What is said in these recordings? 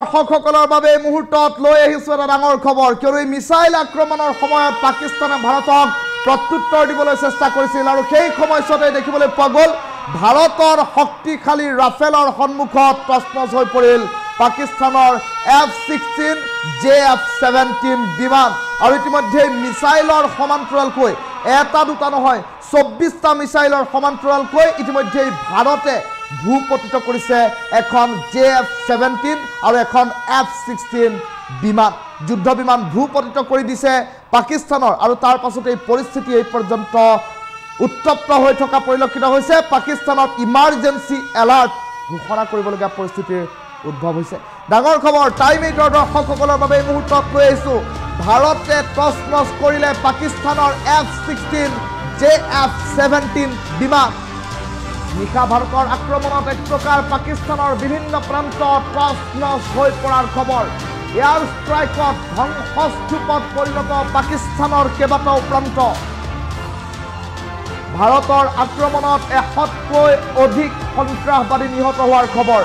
সকলৰ বাবে মুহূৰ্তত লৈ আহিছো এটা ডাঙৰ খবৰ কিয়নো এই মিসাইল আক্ৰমণৰ সময়ত পাকিস্তানে ভাৰতক প্ৰত্যুত্তৰ দিবলৈ চেষ্টা কৰিছিল আৰু সেই সময়ছোৱাতে দেখিবলৈ পোৱা গ'ল ভাৰতৰ শক্তিশালী ৰাফেলৰ সন্মুখত তছনছ হৈ পৰিল পাকিস্তানৰ F-16 JF-17 বিমান আৰু ইতিমধ্যে মিসাইলৰ সমান্তৰালকৈ এটা দুটা নহয় 24টা মিসাইলৰ সমান্তৰালকৈ ইতিমধ্যে ভাৰতে ভূপতিত কৰিছে এখন JF-17 আৰু এখন F-16 বিমান যুদ্ধ বিমান ভূপতিত কৰি দিছে পাকিস্তানৰ আৰু তাৰ পাছতে এই পৰিস্থিতি এই পৰ্যন্ত উত্তপ্ত হৈ থকা পৰিলক্ষিত হৈছে পাকিস্তানত ইমাৰ্জেন্সি এলাৰ্ট ঘোষণা কৰিবলগীয়া পৰিস্থিতিৰ উদ্ভৱ হৈছে ডাঙৰ খবৰ টাইম 8 দৰ্শকসকলৰ বাবে এই মুহূৰ্তত লৈ আহিছো ভাৰতে তছনছ কৰিলে পাকিস্তানৰ F-16 JF-17 বিমান নিশা ভাৰতৰ আক্ৰমণত এক প্ৰকাৰ পাকিস্তানৰ বিভিন্ন প্ৰান্ত তছনছ হৈ পৰাৰ খবৰ এয়াৰ ষ্ট্ৰাইকত ধ্বংসস্তূপত পৰিণত পাকিস্তানৰ কেইবাটাও প্ৰান্ত ভাৰতৰ আক্ৰমণত 100কৈ অধিক সন্ত্ৰাসবাদী নিহত হোৱাৰ খবৰ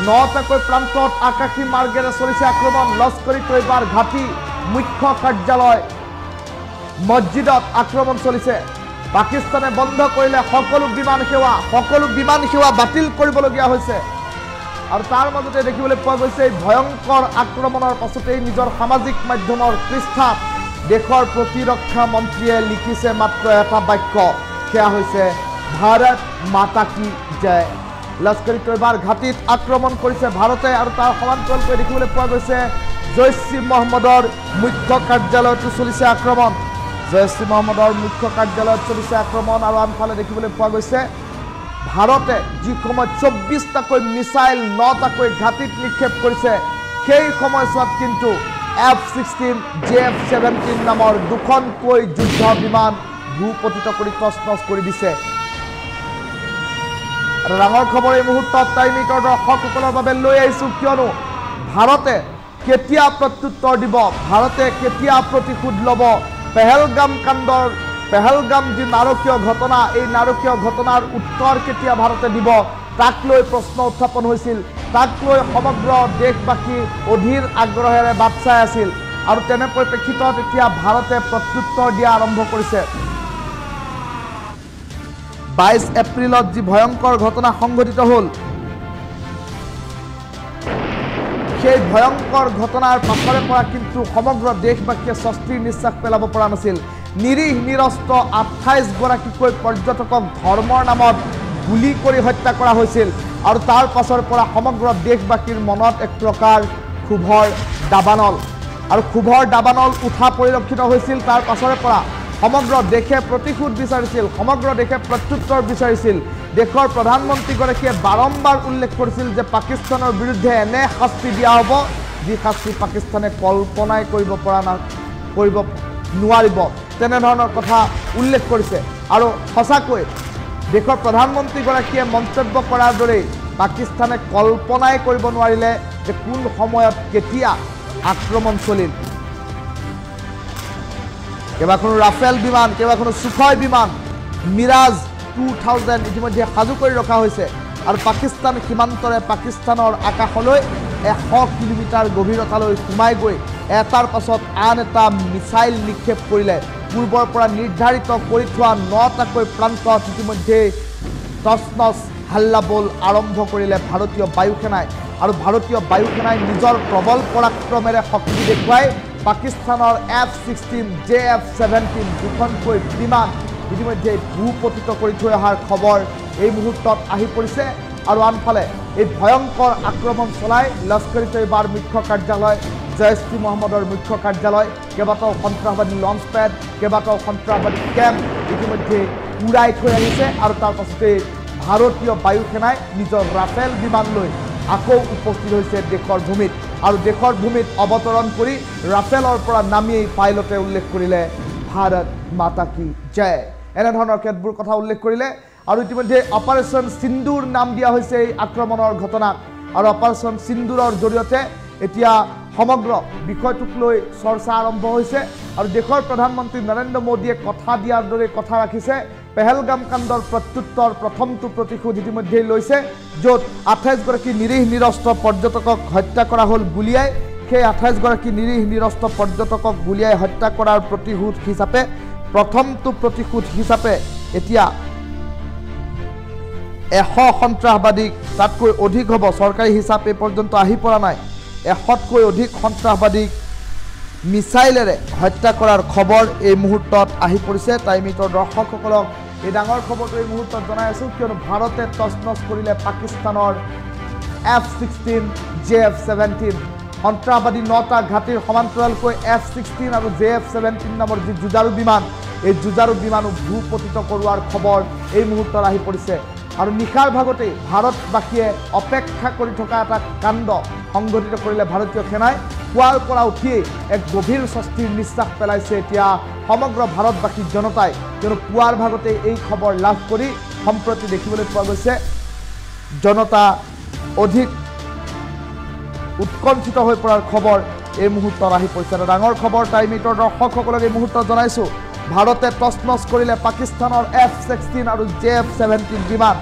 9টাকৈ প্ৰান্তত আকাশী মাৰ্গেৰে চলিছে আক্ৰমণ লস্কৰী তৈবাৰ ঘাটি মুখ্য কাৰ্যালয় মছজিদত আক্ৰমণ চলিছে পাকিস্তানে বন্ধ কৰিলে সকলো বিমান সেৱা বাতিল কৰিবলগীয়া হৈছে আৰু তাৰ মাজতে দেখিবলৈ পোৱা গৈছে এই ভয়ংকৰ আক্ৰমণৰ পাছতে নিজৰ সামাজিক মাধ্যমৰ পৃষ্ঠাত দেশৰ প্ৰতিৰক্ষা মন্ত্ৰীয়ে লিখিছে মাত্ৰ এটা বাক্য সেয়া হৈছে ভাৰত মাতা কি জয় লস্কৰী তৈবাৰ ঘাটিত আক্ৰমণ কৰিছে ভাৰতে আৰু তাৰ সমান্তৰালকৈ দেখিবলৈ পোৱা গৈছে জৈশ-ই মহম্মদৰ মুখ্য কাৰ্যালয়তো চলিছে আক্ৰমণ জৈশ-ই মহম্মদৰ মুখ্য কাৰ্যালয়ত চলিছে আক্ৰমণ আৰু আনফালে দেখিবলৈ পোৱা গৈছে ভাৰতে যি সময়ত 24টাকৈ মিসাইল 9টাকৈ ঘাটিত নিক্ষেপ কৰিছে সেই সময়ছোৱাত কিন্তু F-16 JF-17 নামৰ দুখনকৈ যুদ্ধ বিমান ভূপতিত কৰি তছনছ কৰি দিছে ডাঙৰ খবৰ এই মুহূৰ্তত টাইম 8 দৰ্শকসকলৰ বাবে লৈ আহিছো কিয়নো ভাৰতে কেতিয়া প্ৰত্যুত্তৰ দিব ভাৰতে কেতিয়া প্ৰতিশোধ ল'ব পেহেলগাম যি নাৰকীয় ঘটনা এই নাৰকীয় ঘটনাৰ উত্তৰ কেতিয়া ভাৰতে দিব তাক লৈ প্ৰশ্ন উত্থাপন হৈছিল তাক লৈ সমগ্ৰ দেশবাসী অধীৰ আগ্ৰহেৰে বাট চাই আছিল আৰু তেনে পৰিপ্ৰেক্ষিতত এতিয়া ভাৰতে প্ৰত্যুত্তৰ দিয়া আৰম্ভ কৰিছে 22 এপ্ৰিলত যি ভয়ংকৰ ঘটনা সংঘটিত হ'ল সেই ভয়ংকৰ ঘটনাৰ পাছৰে পৰা কিন্তু সমগ্ৰ দেশবাসীয়ে স্বস্তিৰ নিশ্বাস পেলাব পৰা নাছিল নিৰীহ নিৰস্ত্ৰ 28 গৰাকীকৈ পৰ্যটকক ধৰ্মৰ নামত গুলি কৰি হত্যা কৰা হৈছিল আৰু তাৰ পাছৰ পৰা সমগ্ৰ দেশবাসীৰ মনত এক প্ৰকাৰ ক্ষোভৰ দাবানল উঠা পৰিলক্ষিত হৈছিল তাৰ পাছৰে পৰা সমগ্ৰ দেশে প্ৰতিশোধ বিচাৰিছিল সমগ্ৰ দেশে প্ৰত্যুত্তৰ বিচাৰিছিল দেশৰ প্ৰধানমন্ত্ৰীগৰাকীয়ে বাৰম্বাৰ উল্লেখ কৰিছিল যে পাকিস্তানৰ বিৰুদ্ধে এনে শাস্তি দিয়া হ'ব যি শাস্তি পাকিস্তানে কল্পনাই কৰিব নোৱাৰিব তেনেধৰণৰ কথা উল্লেখ কৰিছে আৰু সঁচাকৈ দেশৰ প্ৰধানমন্ত্ৰীগৰাকীয়ে মন্তব্য কৰাৰ দৰে পাকিস্তানে কল্পনাই কৰিব নোৱাৰিলে যে কোন সময়ত কেতিয়া আক্ৰমণ চলিল কেইবাখনো ৰাফেল বিমান কেইবাখনো সুখয় বিমান মিৰাজ 2000 ইতিমধ্যে সাজু কৰি ৰখা হৈছে আৰু পাকিস্তান সীমান্তৰে পাকিস্তানৰ আকাশলৈ 100 কিলোমিটাৰ গভীৰতালৈ সোমাই গৈ এটাৰ পাছত আন এটা মিসাইল নিক্ষেপ কৰিলে পূৰ্বৰ পৰা নিৰ্ধাৰিত কৰি থোৱা 9টাকৈ প্ৰান্তত ইতিমধ্যে তছনছ হাল্লাবোল আৰম্ভ কৰিলে ভাৰতীয় বায়ুসেনাই আৰু ভাৰতীয় বায়ুসেনাই নিজৰ প্ৰবল পৰাক্ৰমেৰে শক্তি দেখুৱাই পাকিস্তানৰ F-16 JF-17 দুখনকৈ বিমান ইতিমধ্যে ভূপতিত কৰি থৈ অহাৰ খবৰ এই মুহূৰ্তত আহি পৰিছে আৰু আনফালে এই ভয়ংকৰ আক্ৰমণ চলাই লস্কৰী তৈবাৰ মুখ্য কাৰ্যালয় জৈশ-ই মহম্মদৰ মুখ্য কাৰ্যালয় কেইবাটাও সন্ত্ৰাসবাদী লঞ্চ পেড কেইবাটাও সন্ত্ৰাসবাদী কেম্প ইতিমধ্যে উৰাই থৈ আহিছে আৰু তাৰ পাছতে ভাৰতীয় বায়ুসেনাই নিজৰ ৰাফেল বিমান লৈ আকৌ উপস্থিত হৈছে দেশৰ ভূমিত আৰু দেশৰ ভূমিত অৱতৰণ কৰি ৰাফেলৰ পৰা নামি পাইলটে উল্লেখ কৰিলে ভাৰত মাতা কি জয় এনেধৰণৰ কেতবোৰ কথা উল্লেখ কৰিলে আৰু ইতিমধ্যে অপাৰেশ্যন সিন্দুৰ নাম দিয়া হৈছে এই আক্ৰমণৰ ঘটনাক আৰু অপাৰেশ্যন সিন্দুৰৰ জৰিয়তে এতিয়া সমগ্ৰ বিষয়টোক লৈ চৰ্চা আৰম্ভ হৈছে আৰু দেশৰ প্ৰধানমন্ত্ৰী নৰেন্দ্ৰ মোদীয়ে কথা দিয়াৰ দৰে কথা ৰাখিছে পেহেলগাম কাণ্ডৰ প্ৰত্যুত্তৰ প্ৰথমটো প্ৰতিশোধ ইতিমধ্যে লৈছে য'ত 28 গৰাকী নিৰীহ নিৰস্ত্ৰ পৰ্যটকক হত্যা কৰা হ'ল গুলিয়াই সেই 28 গৰাকী নিৰীহ নিৰস্ত্ৰ পৰ্যটকক গুলিয়াই হত্যা কৰাৰ প্ৰতিশোধ হিচাপে প্ৰথমটো প্ৰতিশোধ হিচাপে এতিয়া 100 সন্ত্ৰাসবাদীক তাতকৈ অধিক হ'ব চৰকাৰী হিচাপ এই পৰ্যন্ত আহি পৰা নাই 100তকৈ অধিক সন্ত্ৰাসবাদীক মিছাইলেৰে হত্যা কৰাৰ খবৰ এই মুহূৰ্তত আহি পৰিছে টাইমিটৰ দৰ্শকসকলক এই ডাঙৰ খবৰটো এই মুহূৰ্তত জনাই আছোঁ কিয়নো ভাৰতে তছনছ কৰিলে পাকিস্তানৰ F-16 JF-17 সন্ত্ৰাসবাদী 9টা ঘাটিৰ সমান্তৰালকৈ F-16 আৰু JF-17 নামৰ যি যুঁজাৰু বিমান এই যুঁজাৰু বিমানো ভূপতিত কৰোৱাৰ খবৰ এই মুহূৰ্তত আহি পৰিছে আৰু নিশাৰ ভাগতেই ভাৰতবাসীয়ে অপেক্ষা কৰি থকা এটা কাণ্ড সংঘটিত কৰিলে ভাৰতীয় সেনাই পুৱাৰ পৰা উঠিয়েই এক গভীৰ স্বস্তিৰ নিশ্বাস পেলাইছে এতিয়া সমগ্ৰ ভাৰতবাসী জনতাই কিয়নো পুৱাৰ ভাগতেই এই খবৰ লাভ কৰি সম্প্ৰতি দেখিবলৈ পোৱা গৈছে জনতা অধিক উৎকণ্ঠিত হৈ পৰাৰ খবৰ এই মুহূৰ্তত আহি পৰিছে এটা ডাঙৰ খবৰ টাইমিটৰ দৰ্শকসকলক এই মুহূৰ্তত জনাইছোঁ ভাৰতে তছনছ কৰিলে পাকিস্তানৰ F-16 আৰু JF-17 বিমান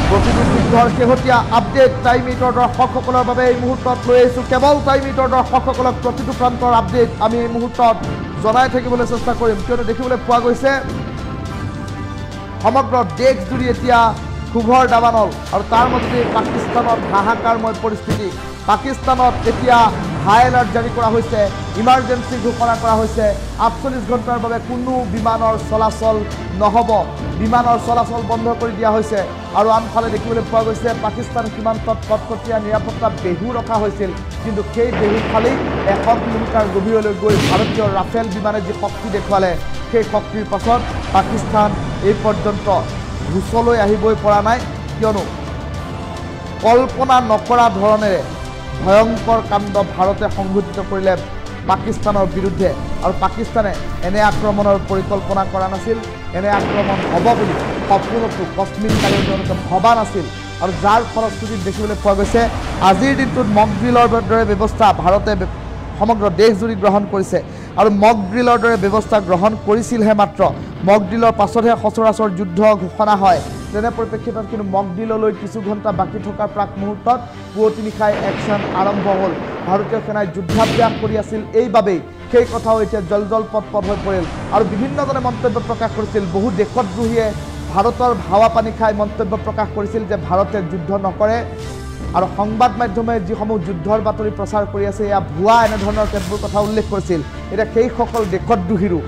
প্ৰতিটো যুদ্ধৰ শেহতীয়া আপডেট টাইমিটৰ দৰ্শকসকলৰ বাবে এই মুহূৰ্তত লৈ আহিছোঁ কেৱল টাইমিটৰ দৰ্শকসকলক প্ৰতিটো প্ৰান্তৰ আপডেট আমি এই মুহূৰ্তত জনাই থাকিবলৈ চেষ্টা কৰিম কিয়নো দেখিবলৈ পোৱা গৈছে সমগ্ৰ দেশজুৰি এতিয়া ক্ষোভৰ দাবানল আৰু তাৰ মাজতে পাকিস্তানত হাহাকাৰময় পৰিস্থিতি পাকিস্তানত এতিয়া হাই এলাৰ্ট জাৰি কৰা হৈছে ইমাৰ্জেঞ্চি ঘোষণা কৰা হৈছে 48 ঘণ্টাৰ বাবে কোনো বিমানৰ চলাচল নহ'ব বিমানৰ চলাচল বন্ধ কৰি দিয়া হৈছে আৰু আনফালে দেখিবলৈ পোৱা গৈছে পাকিস্তান সীমান্তত কটকটীয়া নিৰাপত্তা বেহু ৰখা হৈছিল কিন্তু সেই বেহু ফালি 100 কিলোমিটাৰ গভীৰলৈ গৈ ভাৰতীয় ৰাফেল বিমানে যি শক্তি দেখুৱালে সেই শক্তিৰ পাছত পাকিস্তান এই পৰ্যন্ত ঘুচলৈ আহিবই পৰা নাই কিয়নো কল্পনা নকৰা ধৰণেৰে ভয়ংকৰ কাণ্ড ভাৰতে সংঘটিত কৰিলে পাকিস্তানৰ বিৰুদ্ধে আৰু পাকিস্তানে এনে আক্ৰমণৰ পৰিকল্পনা কৰা নাছিল এনে আক্ৰমণ হ'ব বুলি সপোনতো কস্মিনকালেও তেওঁলোকে ভবা নাছিল আৰু যাৰ ফলশ্ৰুতিত দেখিবলৈ পোৱা গৈছে আজিৰ দিনটোত মক ড্ৰিলৰ দৰে ব্যৱস্থা ভাৰতে সমগ্ৰ দেশজুৰি গ্ৰহণ কৰিছে আৰু মক ড্ৰিলৰ দৰে ব্যৱস্থা গ্ৰহণ কৰিছিলহে মাত্ৰ মক ড্ৰিলৰ পাছতহে সচৰাচৰ যুদ্ধ ঘোষণা হয় তেনে পৰিপ্ৰেক্ষিতত কিন্তু মক ড্ৰিললৈ কিছু ঘণ্টা বাকী থকাৰ প্ৰাক মুহূৰ্তত পুৱতি নিশাই একশ্যন আৰম্ভ হ'ল ভাৰতীয় সেনাই যুদ্ধাভ্যাস কৰি আছিল এইবাবেই সেই কথাও এতিয়া জল পট হৈ পৰিল আৰু বিভিন্নজনে মন্তব্য প্ৰকাশ কৰিছিল বহু দেশদ্ৰোহীয়ে ভাৰতৰ হাৱা পানী খাই মন্তব্য প্ৰকাশ কৰিছিল যে ভাৰতে যুদ্ধ নকৰে আৰু সংবাদ মাধ্যমে যিসমূহ যুদ্ধৰ বাতৰি প্ৰচাৰ কৰি আছে এয়া ভুৱা এনেধৰণৰ কেতবোৰ কথা উল্লেখ কৰিছিল এতিয়া সেইসকল দেশদ্ৰোহীৰো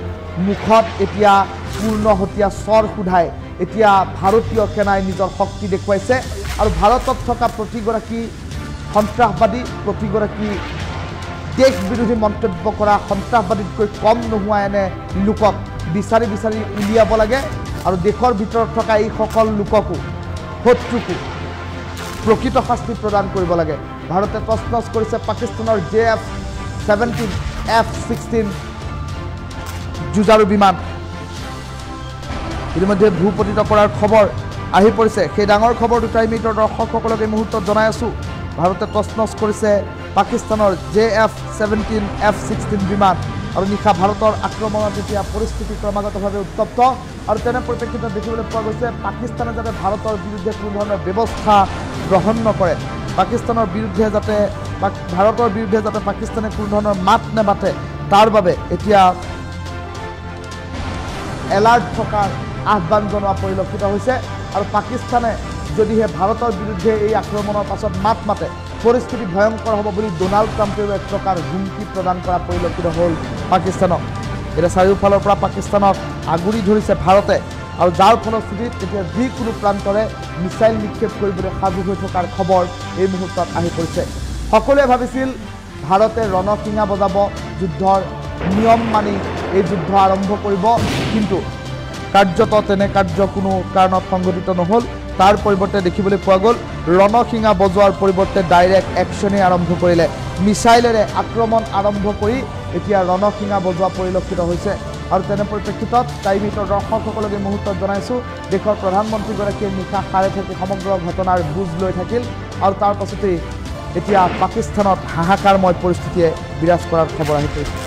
মুখত এতিয়া পূৰ্ণহতীয়া স্বৰ সোধাই এতিয়া ভাৰতীয় সেনাই নিজৰ শক্তি দেখুৱাইছে আৰু ভাৰতত থকা প্ৰতিগৰাকী সন্ত্ৰাসবাদী প্ৰতিগৰাকী দেশ বিৰোধী মন্তব্য কৰা সন্ত্ৰাসবাদীতকৈ কম নোহোৱা এনে লোকক বিচাৰি উলিয়াব লাগে আৰু দেশৰ ভিতৰত থকা এইসকল লোককো শত্ৰুকো প্ৰকৃত শাস্তি প্ৰদান কৰিব লাগে ভাৰতে তছনছ কৰিছে পাকিস্তানৰ JF-17 F-16 যুঁজাৰু বিমান ইতিমধ্যে ভূপতিত কৰাৰ খবৰ আহি পৰিছে সেই ডাঙৰ খবৰটো টাইমিটৰ দৰ্শকসকলক এই মুহূৰ্তত জনাই আছোঁ ভাৰতে তছনছ কৰিছে পাকিস্তানৰ JF-17 F-16 বিমান আৰু নিশা ভাৰতৰ আক্ৰমণত এতিয়া পৰিস্থিতি ক্ৰমাগতভাৱে উত্তপ্ত আৰু তেনে পৰিপ্ৰেক্ষিতত দেখিবলৈ পোৱা গৈছে পাকিস্তানে যাতে ভাৰতৰ বিৰুদ্ধে কোনো ধৰণৰ ব্যৱস্থা গ্ৰহণ নকৰে পাকিস্তানৰ বিৰুদ্ধে যাতে ভাৰতৰ বিৰুদ্ধে যাতে পাকিস্তানে কোনো ধৰণৰ মাত নেমাতে তাৰ বাবে এতিয়া এলাৰ্ট থকাৰ আহ্বান জনোৱা পৰিলক্ষিত হৈছে আৰু পাকিস্তানে যদিহে ভাৰতৰ বিৰুদ্ধে এই আক্ৰমণৰ পাছত মাত মাতে পৰিস্থিতি ভয়ংকৰ হ'ব বুলি ডোনাল্ড ট্ৰাম্পেও এক প্ৰকাৰ হুমকি প্ৰদান কৰা পৰিলক্ষিত হ'ল পাকিস্তানক এতিয়া চাৰিওফালৰ পৰা পাকিস্তানক আগুৰি ধৰিছে ভাৰতে আৰু যাৰ ফলশ্ৰুতিত এতিয়া যিকোনো প্ৰান্তৰে মিছাইল নিক্ষেপ কৰিবলৈ সাজু হৈ থকাৰ খবৰ এই মুহূৰ্তত আহি পৰিছে সকলোৱে ভাবিছিল ভাৰতে ৰণসিঙা বজাব যুদ্ধৰ নিয়ম মানি এই যুদ্ধ আৰম্ভ কৰিব কিন্তু কাৰ্যত তেনে কাৰ্য কোনো কাৰণত সংঘটিত নহ'ল তাৰ পৰিৱৰ্তে দেখিবলৈ পোৱা গ'ল ৰণসিঙা বজোৱাৰ পৰিৱৰ্তে ডাইৰেক্ট একশ্যনে আৰম্ভ কৰিলে মিছাইলেৰে আক্ৰমণ আৰম্ভ কৰি এতিয়া ৰণসিঙা বজোৱা পৰিলক্ষিত হৈছে আৰু তেনে পৰিপ্ৰেক্ষিতত টাইমিটৰ দৰ্শকসকলক এই মুহূৰ্তত জনাইছোঁ দেশৰ প্ৰধানমন্ত্ৰীগৰাকীয়ে নিশা সাৰে থাকি সমগ্ৰ ঘটনাৰ বুজ লৈ থাকিল আৰু তাৰ পাছতেই এতিয়া পাকিস্তানত হাহাকাৰময় পৰিস্থিতিয়ে বিৰাজ কৰাৰ খবৰ আহি পৰিছে